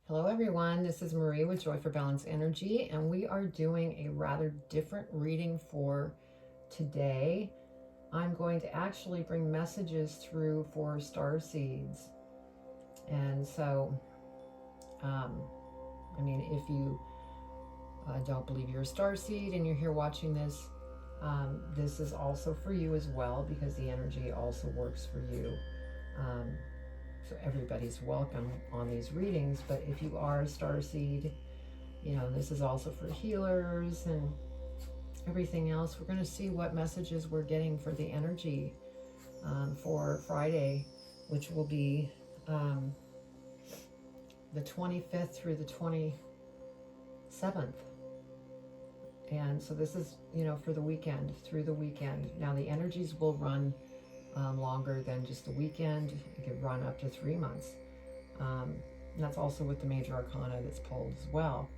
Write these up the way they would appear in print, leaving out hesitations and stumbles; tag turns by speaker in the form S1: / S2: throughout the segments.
S1: Hello everyone, this is Marie with Joy for Balance Energy, and we are doing a rather different reading for today. I'm going to actually bring messages through for star seeds. And so, if you don't believe you're a star seed and you're here watching this, this is also for you as well, because the energy also works for you. So everybody's welcome on these readings, but if you are a starseed, this is also for healers and everything else. We're going to see what messages we're getting for the energy for Friday, which will be the 25th through the 27th. And so this is, for the weekend, through the weekend. Now the energies will run longer than just the weekend. It could run up to 3 months. And that's also with the major arcana that's pulled as well.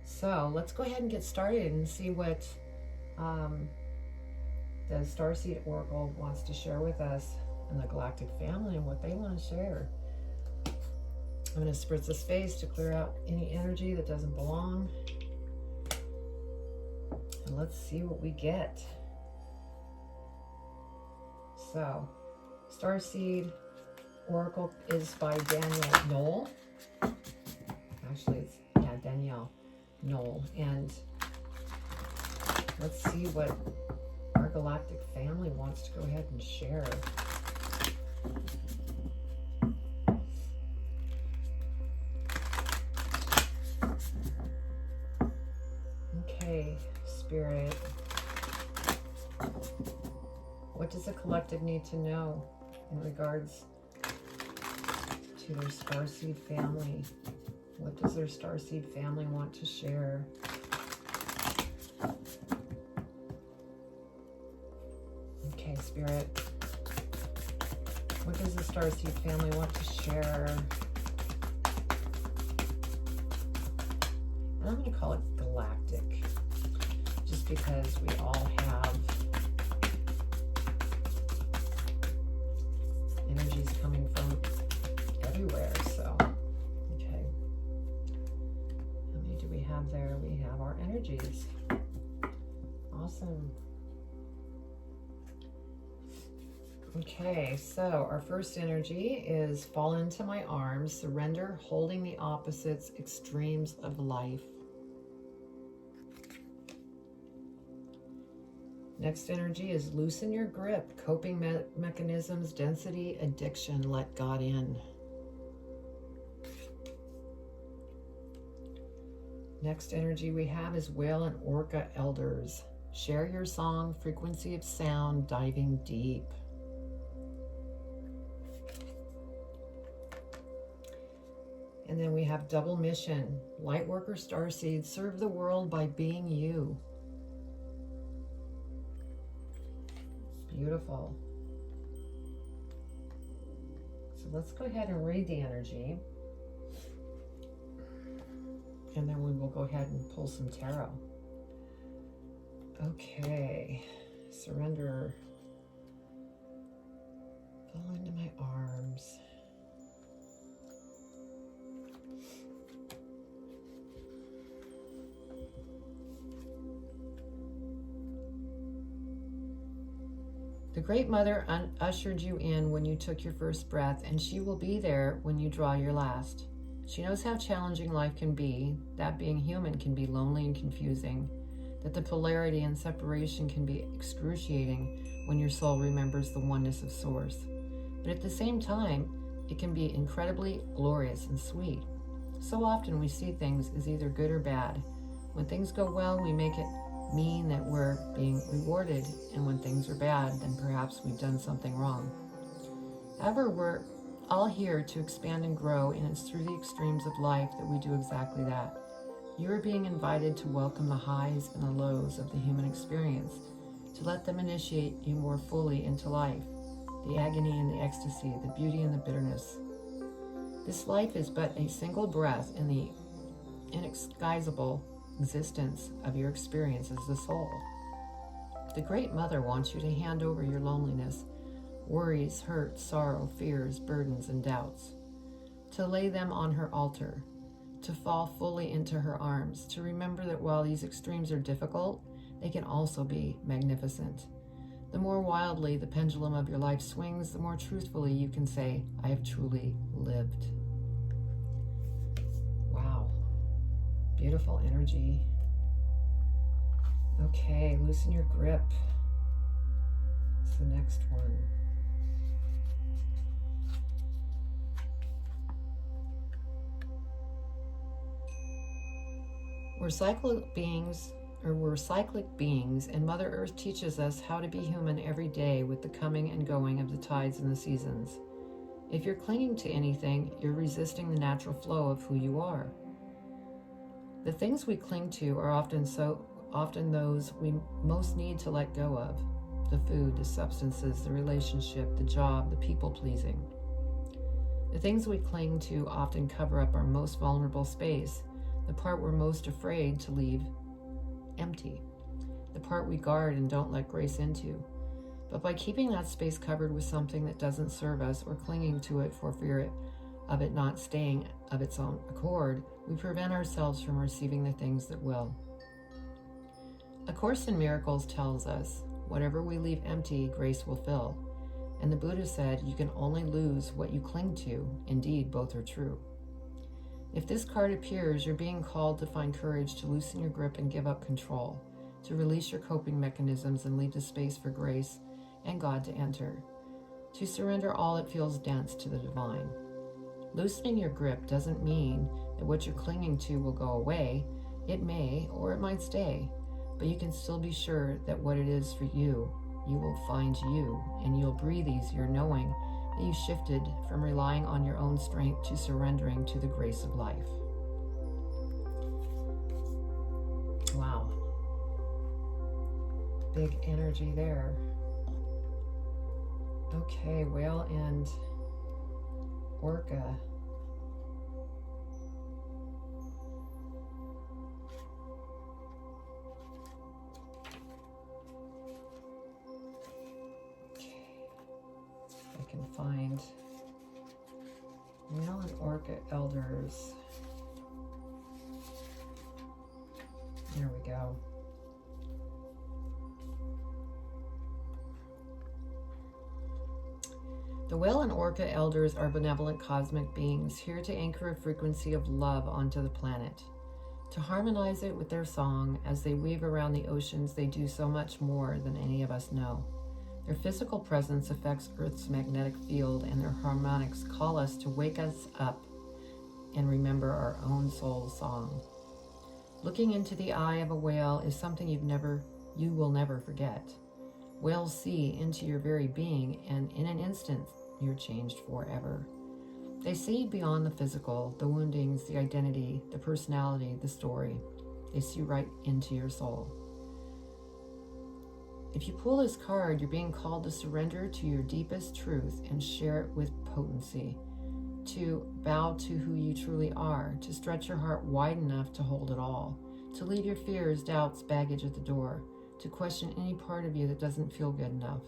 S1: So let's go ahead and get started and see what the Starseed Oracle wants to share with us and the galactic family and what they want to share. I'm going to spritz the space to clear out any energy that doesn't belong. And let's see what we get. So, Starseed Oracle is by Danielle Knoll. Actually, it's, Danielle Knoll. And let's see what our galactic family wants to go ahead and share. Okay, Spirit. What does the collective need to know in regards to their starseed family? What does their starseed family want to share? Okay, Spirit. What does the starseed family want to share? And I'm going to call it galactic, just because we all have energies coming from everywhere. So, okay. How many do we have there? We have our energies. Awesome. Okay, so our first energy is fall into my arms, surrender, holding the opposites, extremes of life. Next energy is loosen your grip, coping mechanisms, density, addiction, let God in. Next energy we have is whale and orca elders. Share your song, frequency of sound, diving deep. And then we have double mission, light worker starseed, serve the world by being you. Beautiful. So let's go ahead and read the energy. And then we will go ahead and pull some tarot. Okay. Surrender. Fall into my arms. The Great Mother ushered you in when you took your first breath, and she will be there when you draw your last. She knows how challenging life can be, that being human can be lonely and confusing, that the polarity and separation can be excruciating when your soul remembers the oneness of Source. But at the same time, it can be incredibly glorious and sweet. So often we see things as either good or bad. When things go well, we make it mean that we're being rewarded, and when things are bad, then perhaps we've done something wrong. However, we're all here to expand and grow, and it's through the extremes of life that we do exactly that. You are being invited to welcome the highs and the lows of the human experience, to let them initiate you more fully into life, the agony and the ecstasy, the beauty and the bitterness. This life is but a single breath in the inexcusable existence of your experience as the soul. The Great Mother wants you to hand over your loneliness, worries, hurt, sorrow, fears, burdens, and doubts, to lay them on her altar, to fall fully into her arms, to remember that while these extremes are difficult, they can also be magnificent. The more wildly the pendulum of your life swings, the more truthfully you can say, I have truly lived. Wow. Beautiful energy. Okay, loosen your grip. It's the next one. We're cyclic beings, and Mother Earth teaches us how to be human every day with the coming and going of the tides and the seasons. If you're clinging to anything, you're resisting the natural flow of who you are. The things we cling to are often those we most need to let go of. The food, the substances, the relationship, the job, the people-pleasing. The things we cling to often cover up our most vulnerable space, the part we're most afraid to leave empty, the part we guard and don't let grace into. But by keeping that space covered with something that doesn't serve us or clinging to it for fear of it not staying of its own accord, we prevent ourselves from receiving the things that will. A Course in Miracles tells us, whatever we leave empty, grace will fill. And the Buddha said, you can only lose what you cling to. Indeed, both are true. If this card appears, you're being called to find courage to loosen your grip and give up control, to release your coping mechanisms and leave the space for grace and God to enter, to surrender all that feels dense to the divine. Loosening your grip doesn't mean that what you're clinging to will go away. It may, or it might stay, but you can still be sure that what it is for you, you will find you, and you'll breathe easier knowing that you shifted from relying on your own strength to surrendering to the grace of life. Wow. Big energy there. Okay, Whale and Orca. Can find Whale and Orca Elders. There we go. The Whale and Orca Elders are benevolent cosmic beings here to anchor a frequency of love onto the planet, to harmonize it with their song. As they weave around the oceans, they do so much more than any of us know. Their physical presence affects Earth's magnetic field, and their harmonics call us to wake us up and remember our own soul song. Looking into the eye of a whale is something you will never forget. Whales see into your very being, and in an instant, you're changed forever. They see beyond the physical, the woundings, the identity, the personality, the story. They see right into your soul. If you pull this card, you're being called to surrender to your deepest truth and share it with potency, to bow to who you truly are, to stretch your heart wide enough to hold it all, to leave your fears, doubts, baggage at the door, to question any part of you that doesn't feel good enough.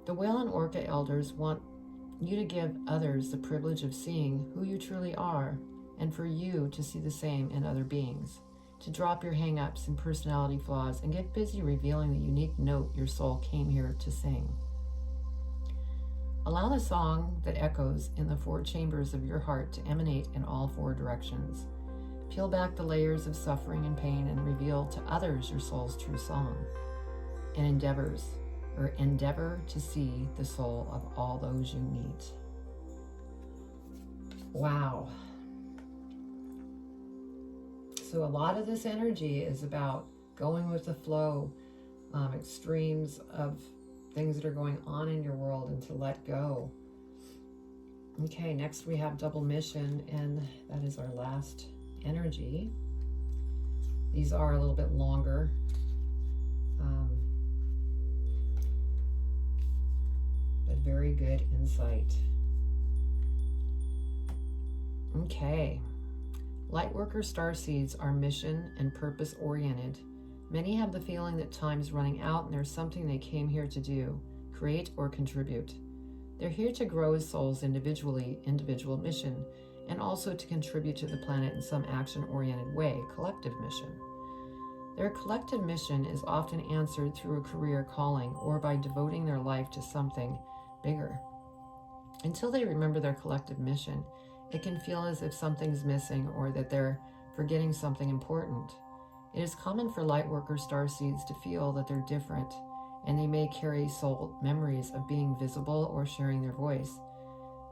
S1: The Whale and Orca Elders want you to give others the privilege of seeing who you truly are, and for you to see the same in other beings, to drop your hang-ups and personality flaws and get busy revealing the unique note your soul came here to sing. Allow the song that echoes in the 4 chambers of your heart to emanate in all 4 directions. Peel back the layers of suffering and pain and reveal to others your soul's true song, and endeavor to see the soul of all those you meet. Wow. So a lot of this energy is about going with the flow, extremes of things that are going on in your world, and to let go. Okay, next we have double mission, and that is our last energy. These are a little bit longer. But very good insight. Okay. Lightworker starseeds are mission and purpose oriented. Many have the feeling that time's running out and there's something they came here to do, create or contribute. They're here to grow as souls individually, individual mission, and also to contribute to the planet in some action-oriented way, collective mission. Their collective mission is often answered through a career calling or by devoting their life to something bigger. Until they remember their collective mission, it can feel as if something's missing or that they're forgetting something important. It is common for lightworker starseeds to feel that they're different, and they may carry soul memories of being visible or sharing their voice.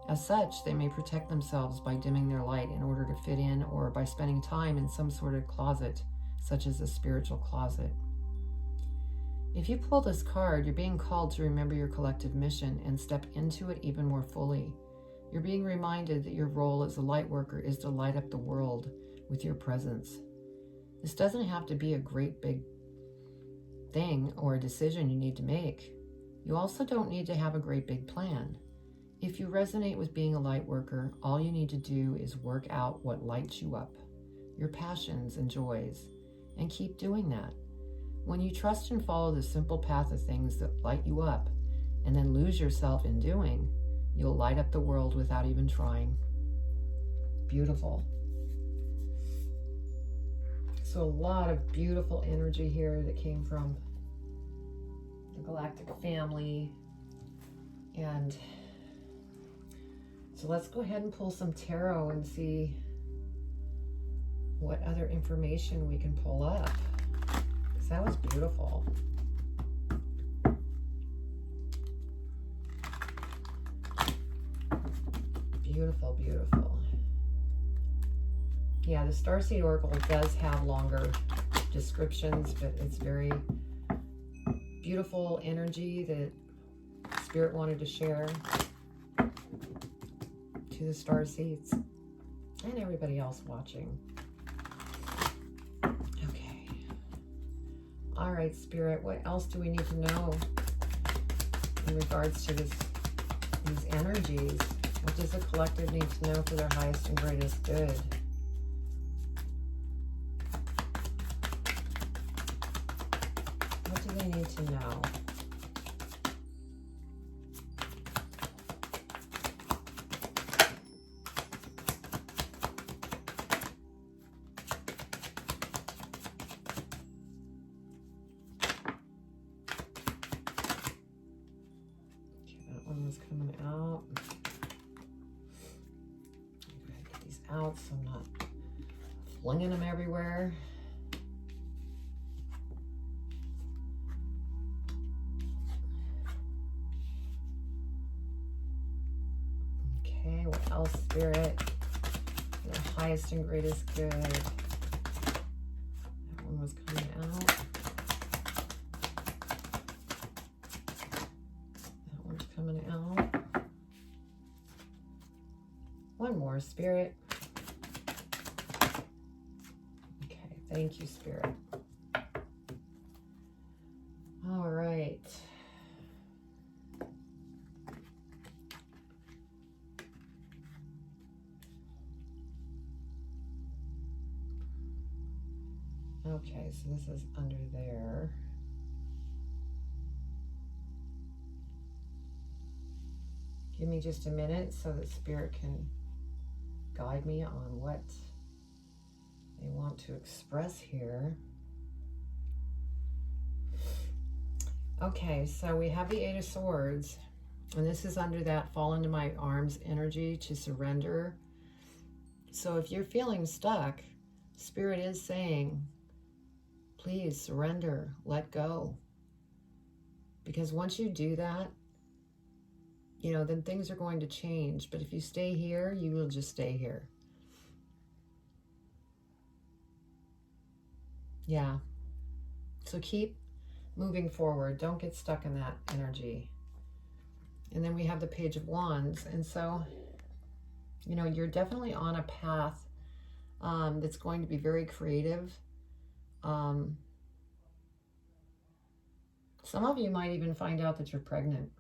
S1: As such, they may protect themselves by dimming their light in order to fit in, or by spending time in some sort of closet, such as a spiritual closet. If you pull this card, you're being called to remember your collective mission and step into it even more fully. You're being reminded that your role as a light worker is to light up the world with your presence. This doesn't have to be a great big thing or a decision you need to make. You also don't need to have a great big plan. If you resonate with being a light worker, all you need to do is work out what lights you up, your passions and joys, and keep doing that. When you trust and follow the simple path of things that light you up, and then lose yourself in doing, you'll light up the world without even trying. Beautiful. So a lot of beautiful energy here that came from the galactic family. And so let's go ahead and pull some tarot and see what other information we can pull up. Because that was beautiful. Beautiful, beautiful. Yeah, the Starseed Oracle does have longer descriptions, but it's very beautiful energy that Spirit wanted to share to the Starseeds and everybody else watching. Okay. All right, Spirit, what else do we need to know in regards to these energies? What does the collective need to know for their highest and greatest good? What do they need to know? Okay, that one was coming out. Get these out so I'm not flinging them everywhere. Okay, what else, Spirit? The highest and greatest good. That one was coming out. That one's coming out. One more, Spirit. Okay, thank you, Spirit. All right. Okay, so this is under there. Give me just a minute so that Spirit can guide me on what they want to express here. Okay, so we have the Eight of Swords, and this is under that fall into my arms energy to surrender. So if you're feeling stuck, Spirit is saying, please surrender, let go. Because once you do that, you know, then things are going to change. But if you stay here, you will just stay here. Yeah. So keep moving forward. Don't get stuck in that energy. And then we have the Page of Wands. And so, you know, you're definitely on a path that's going to be very creative. Some of you might even find out that you're pregnant.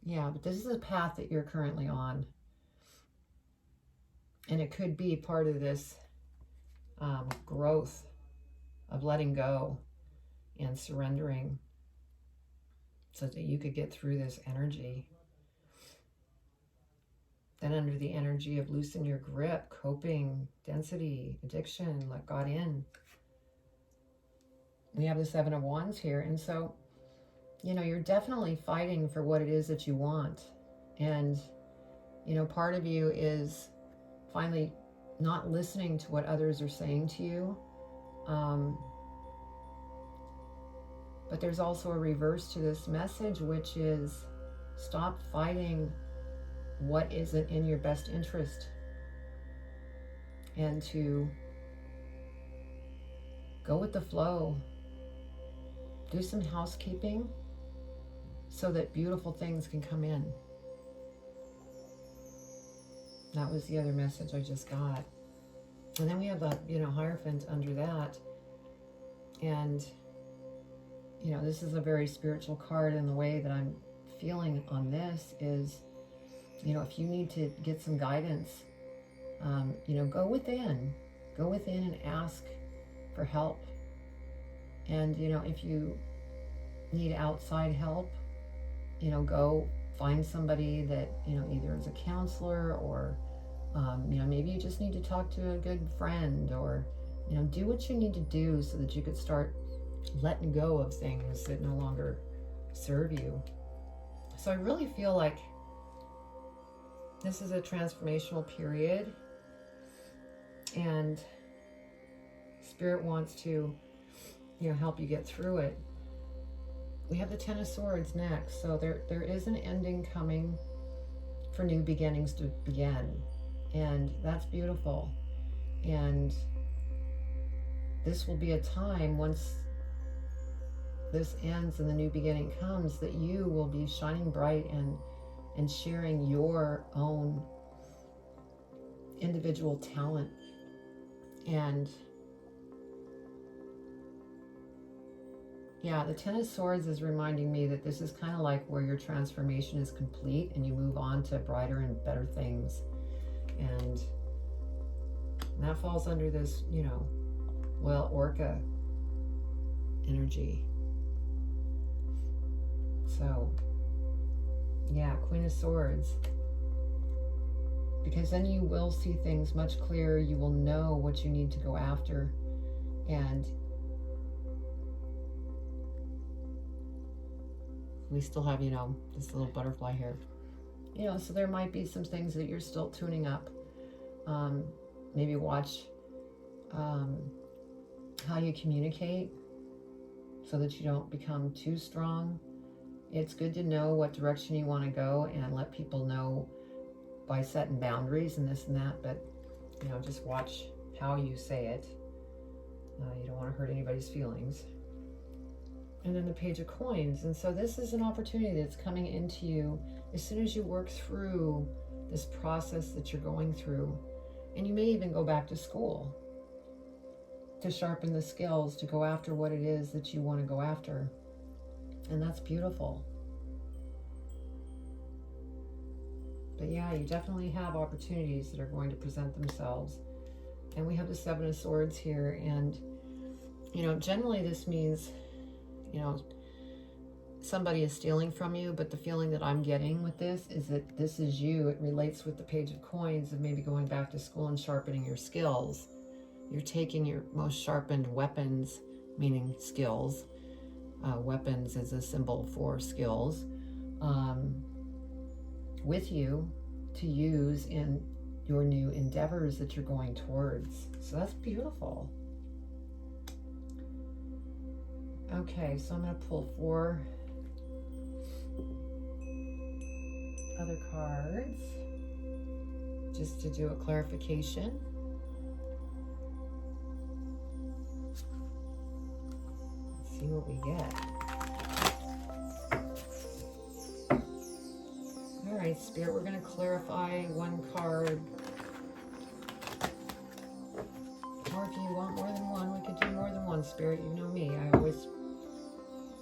S1: Yeah, but this is a path that you're currently on. And it could be part of this growth of letting go and surrendering so that you could get through this energy. Then under the energy of loosen your grip, coping, density, addiction, let God in. We have the Seven of Wands here. And so, you know, you're definitely fighting for what it is that you want. And, you know, part of you is finally not listening to what others are saying to you. But there's also a reverse to this message, which is stop fighting what isn't in your best interest, and to go with the flow. Do some housekeeping so that beautiful things can come in. That was the other message I just got. And then we have the, you know, Hierophant under that. And, you know, this is a very spiritual card, and the way that I'm feeling on this is, you know, if you need to get some guidance, you know, go within and ask for help. And, you know, if you need outside help, you know, go find somebody that, you know, either is a counselor or, you know, maybe you just need to talk to a good friend, or, you know, do what you need to do so that you could start letting go of things that no longer serve you. So I really feel like this is a transformational period, and Spirit wants to, you know, help you get through it. We have the Ten of Swords next. So there is an ending coming for new beginnings to begin. And that's beautiful. And this will be a time, once this ends and the new beginning comes, that you will be shining bright and sharing your own individual talent. And yeah, the Ten of Swords is reminding me that this is kind of like where your transformation is complete and you move on to brighter and better things. And that falls under this, you know, well, Orca energy. So, yeah, Queen of Swords. Because then you will see things much clearer. You will know what you need to go after. And we still have, you know, this little butterfly here. You know, so there might be some things that you're still tuning up. Maybe watch how you communicate so that you don't become too strong. It's good to know what direction you want to go and let people know by setting boundaries and this and that, but, you know, just watch how you say it. You don't want to hurt anybody's feelings. And then the Page of Coins. And so this is an opportunity that's coming into you as soon as you work through this process that you're going through. And you may even go back to school to sharpen the skills, to go after what it is that you want to go after. And that's beautiful. But yeah, you definitely have opportunities that are going to present themselves. And we have the Seven of Swords here. And, you know, generally this means, you know, somebody is stealing from you, but the feeling that I'm getting with this is that this is you. It relates with the Page of Coins of maybe going back to school and sharpening your skills. You're taking your most sharpened weapons, meaning skills. Weapons is a symbol for skills, with you to use in your new endeavors that you're going towards. So that's beautiful. Okay, so I'm going to pull 4 other cards just to do a clarification. Let's see what we get. All right, Spirit, we're going to clarify one card. Or if you want more than one, we could do more than one, Spirit. You know me. I always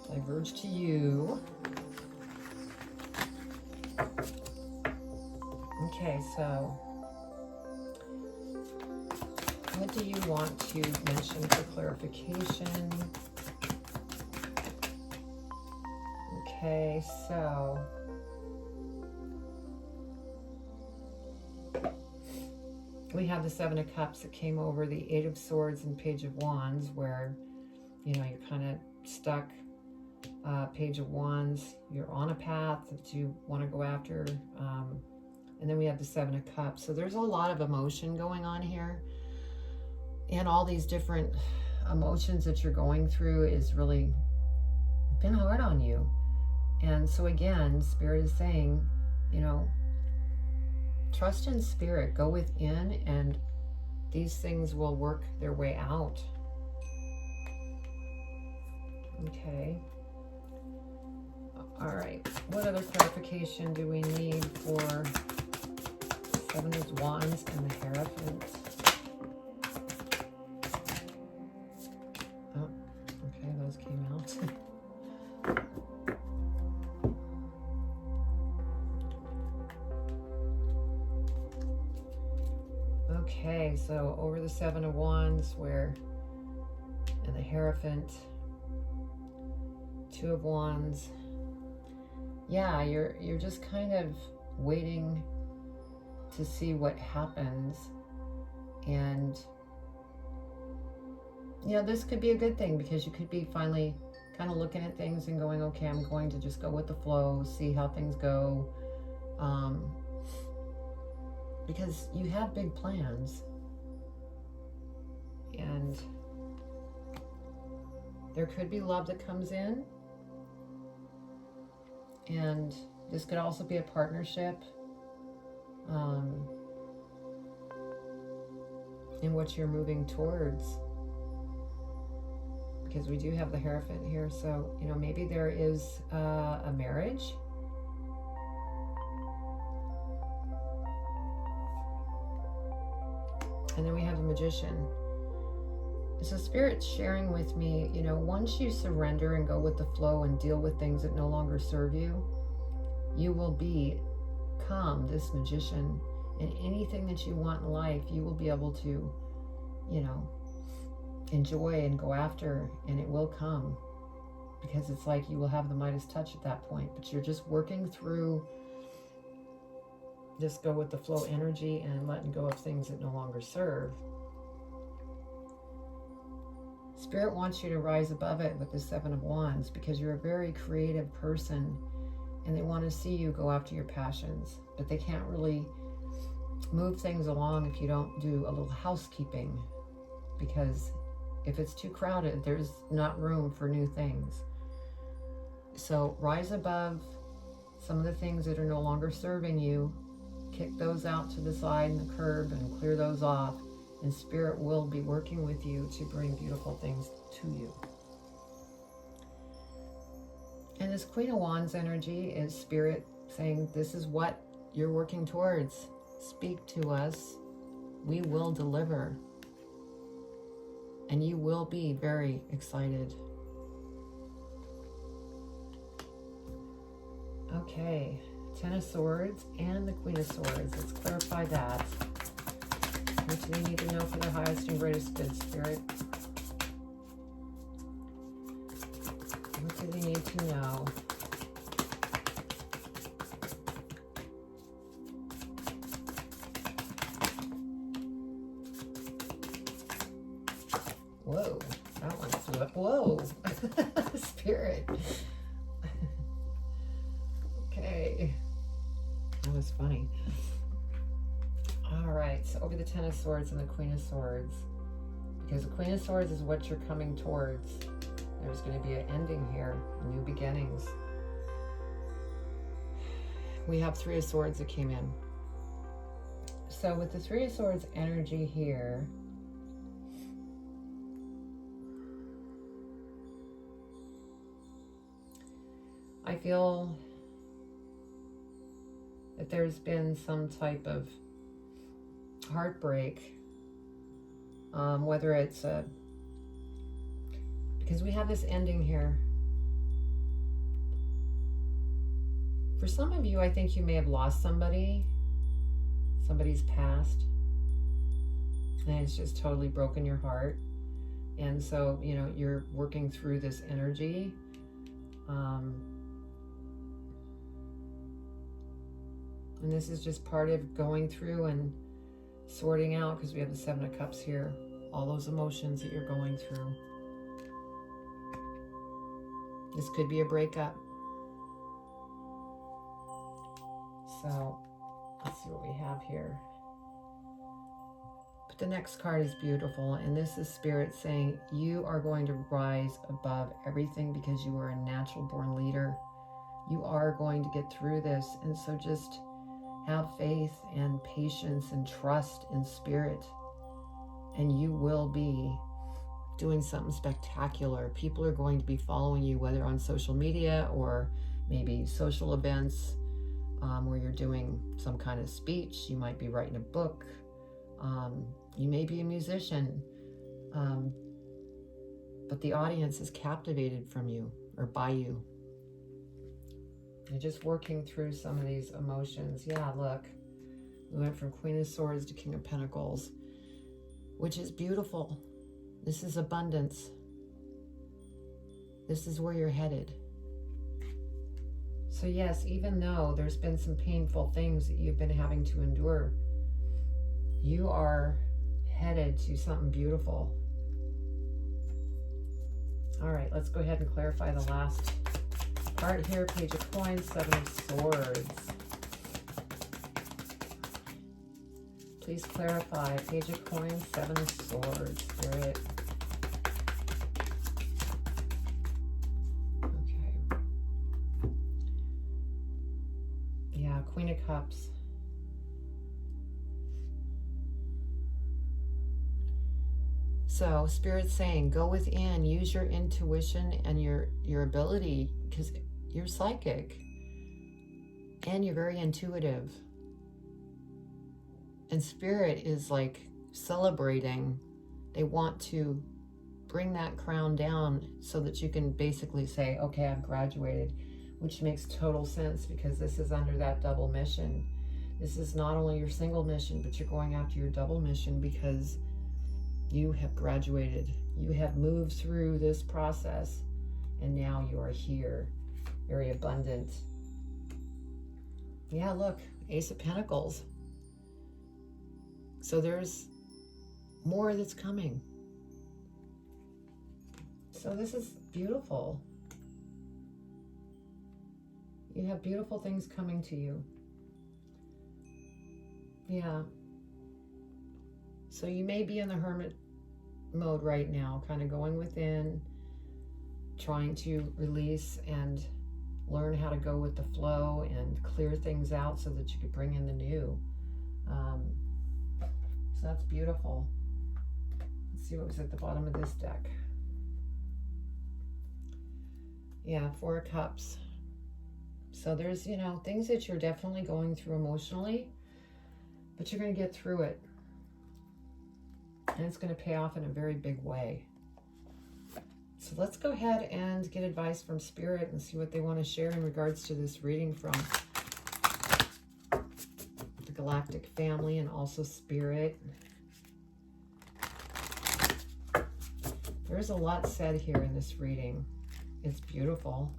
S1: diverge to you. Okay, so what do you want to mention for clarification? Okay, so we have the Seven of Cups that came over the Eight of Swords and Page of Wands, where, you know, you're kind of stuck. Page of Wands, you're on a path that you want to go after. And then we have the Seven of Cups. So there's a lot of emotion going on here. And all these different emotions that you're going through is really been hard on you. And so again, Spirit is saying, you know, trust in Spirit, go within, and these things will work their way out. Okay. All right. What other clarification do we need for Seven of Wands and the Hierophant? Oh, okay, those came out. Okay, so over the Seven of Wands, where, and the Hierophant, Two of Wands. Yeah, you're just kind of waiting to see what happens. And, you know, this could be a good thing, because you could be finally kind of looking at things and going, okay, I'm going to just go with the flow, see how things go. Because you have big plans, and there could be love that comes in, and this could also be a partnership in what you're moving towards, because we do have the Hierophant here. So, you know, maybe there is a marriage. And then we have the Magician. So Spirit's sharing with me, you know, once you surrender and go with the flow and deal with things that no longer serve you, you will become this magician. And anything that you want in life, you will be able to, you know, enjoy and go after, and it will come. Because it's like you will have the Midas touch at that point. But you're just working through, just go with the flow energy and letting go of things that no longer serve. Spirit wants you to rise above it with the Seven of Wands, because you're a very creative person, and they want to see you go after your passions, but they can't really move things along if you don't do a little housekeeping, because if it's too crowded, there's not room for new things. So rise above some of the things that are no longer serving you. Kick those out to the side and the curb and clear those off, and Spirit will be working with you to bring beautiful things to you. And this Queen of Wands energy is Spirit saying, this is what you're working towards. Speak to us. We will deliver. And you will be very excited. Okay. Ten of Swords and the Queen of Swords. Let's clarify that. What do they need to know for their highest and greatest good, Spirit? What do they need to know? Whoa, that one flew up. Whoa, Spirit. Okay. That was funny. All right, so over the Ten of Swords and the Queen of Swords, because the Queen of Swords is what you're coming towards. There's going to be an ending here, new beginnings. We have Three of Swords that came in. So with the Three of Swords energy here, I feel that there's been some type of heartbreak, whether it's because we have this ending here. For some of you, I think you may have lost somebody's past, and it's just totally broken your heart. And so, you know, you're working through this energy. And this is just part of going through and sorting out, because we have the Seven of Cups here, all those emotions that you're going through. This could be a breakup. So let's see what we have here. But the next card is beautiful, and this is Spirit saying you are going to rise above everything because you are a natural born leader. You are going to get through this, and so just have faith and patience and trust in Spirit, and you will be doing something spectacular. People are going to be following you, whether on social media or maybe social events where you're doing some kind of speech. You might be writing a book. You may be a musician, but the audience is captivated from you or by you. You're just working through some of these emotions. Yeah, look, we went from Queen of Swords to King of Pentacles, which is beautiful. This is abundance. This is where you're headed. So yes, even though there's been some painful things that you've been having to endure, you are headed to something beautiful. All right, let's go ahead and clarify the last part here. Page of Coins, Seven of Swords. Please clarify. Page of Coins, Seven of Swords, Spirit. Okay. Yeah, Queen of Cups. So Spirit's saying, go within, use your intuition and your ability, because you're psychic and you're very intuitive. And Spirit is like celebrating. They want to bring that crown down so that you can basically say, okay, I've graduated, which makes total sense because this is under that double mission. This is not only your single mission, but you're going after your double mission because you have graduated. You have moved through this process and now you are here. Very abundant. Yeah, look, Ace of Pentacles. So there's more that's coming. So this is beautiful. You have beautiful things coming to you. Yeah. So you may be in the hermit mode right now, kind of going within, trying to release and learn how to go with the flow and clear things out so that you could bring in the new. So that's beautiful. Let's see what was at the bottom of this deck. Yeah, Four of Cups. So there's, you know, things that you're definitely going through emotionally, but you're going to get through it. And it's going to pay off in a very big way. So let's go ahead and get advice from Spirit and see what they want to share in regards to this reading from the galactic family and also Spirit. There's a lot said here in this reading. It's beautiful.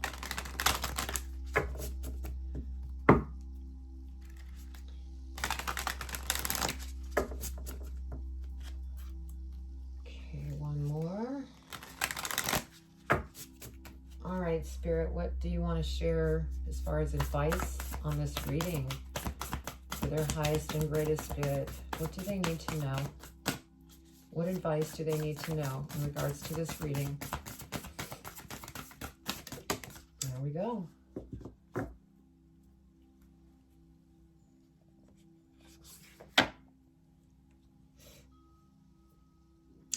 S1: Spirit, what do you want to share as far as advice on this reading for their highest and greatest good? What do they need to know? What advice do they need to know in regards to this reading? There we go.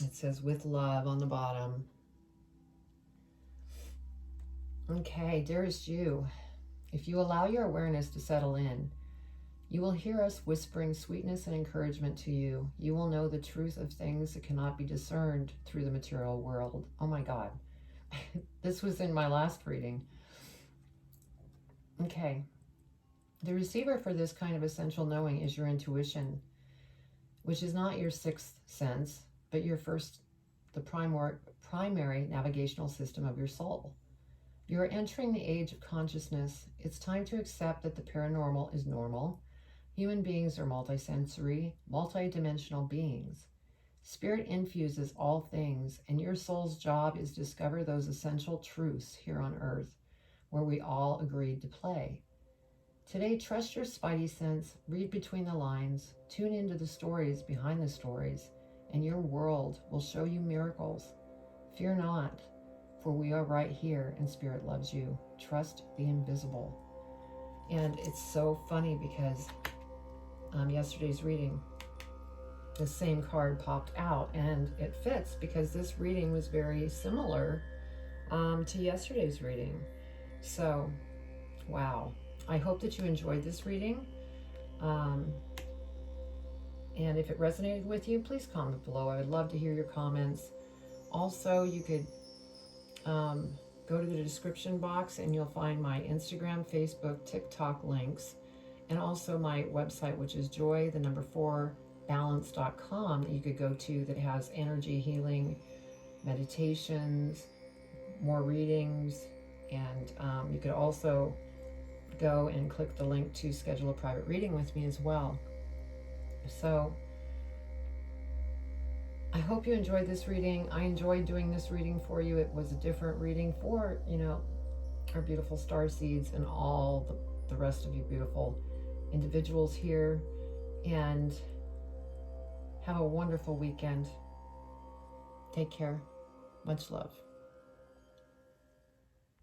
S1: It says with love on the bottom. Okay, dearest you, if you allow your awareness to settle in, you will hear us whispering sweetness and encouragement to you. You will know the truth of things that cannot be discerned through the material world. Oh my God. This was in my last reading. Okay. The receiver for this kind of essential knowing is your intuition, which is not your sixth sense, but the primary navigational system of your soul. You are entering the age of consciousness. It's time to accept that the paranormal is normal, Human beings are multisensory, multidimensional beings. Spirit infuses all things, and your soul's job is to discover those essential truths here on Earth, where we all agreed to play. Today, trust your spidey sense, read between the lines, tune into the stories behind the stories, and your world will show you miracles. Fear not, for we are right here and Spirit loves you. Trust the invisible. And it's so funny because yesterday's reading, the same card popped out, and it fits because this reading was very similar to yesterday's reading. So, wow. I hope that you enjoyed this reading. And if it resonated with you, please comment below. I would love to hear your comments. Also, you could go to the description box and you'll find my Instagram, Facebook, TikTok links, and also my website, which is joy4balance.com, that you could go to, that has energy healing, meditations, more readings, and you could also go and click the link to schedule a private reading with me as well. So I hope you enjoyed this reading. I enjoyed doing this reading for you. It was a different reading for, our beautiful star seeds and all the rest of you beautiful individuals here. And have a wonderful weekend. Take care. Much love.